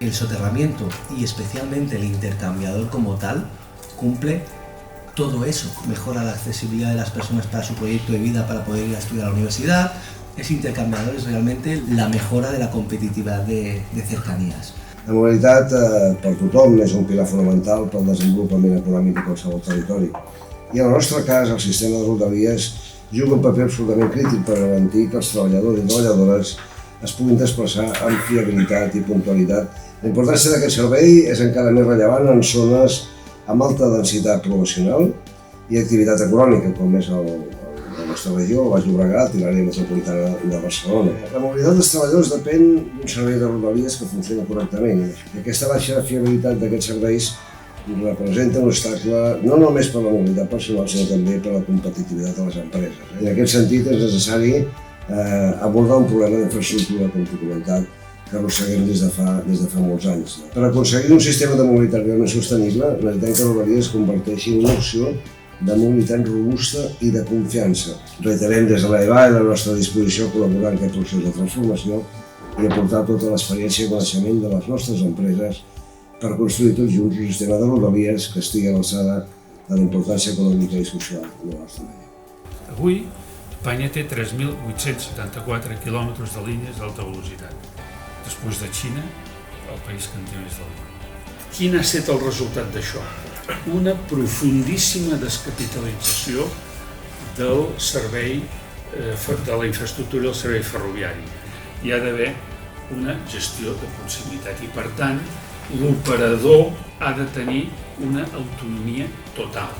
el soterramiento y especialmente el intercambiador como tal cumple todo eso, mejora la accesibilidad de las personas para su proyecto de vida, para poder ir a estudiar a la universidad. Ese intercambiador és realment la mejora de la competitivitat de cercanías. La mobilitat per tothom és un pilar fonamental pel desenvolupament econòmic de qualsevol territori. I en el nostre cas, el sistema de rodalies juga un paper absolutament crític per garantir que els treballadors i treballadores es puguin desplaçar amb fiabilitat i puntualitat. La importància d'aquest servei és encara més rellevant en zones amb alta densitat poblacional i activitat econòmica, com és la nostra regió, el Baix Llobregat i l'àrea metropolitana de Barcelona. La mobilitat dels treballadors depèn d'un servei de rodalies que funciona correctament. I aquesta baixa fiabilitat d'aquests serveis representa un obstacle no només per la mobilitat personal, sinó també per la competitivitat de les empreses. En aquest sentit, és necessari abordar un problema d'infraestructura, com t'he comentat, que arrosseguem des de fa molts anys. Per aconseguir un sistema de mobilitat realment sostenible, necessitem que Rodalies es converteixi en una opció de mobilitat robusta i de confiança. Reiterem des de l'EVA la nostra disposició a col·laborar en aquest procés de transformació i aportar tota l'experiència i coneixement de les nostres empreses per construir tots junts un sistema de Rodalies que estigui a l'alçada de la importància econòmica i social de la nostra regió. Avui, Espanya té 3.874 quilòmetres de línies d'alta velocitat, després de Xina, el país que en té més del món. Quin ha estat el resultat d'això? Una profundíssima descapitalització del servei, de la infraestructura del servei ferroviari. Hi ha d'haver una gestió de proximitat i, per tant, l'operador ha de tenir una autonomia total.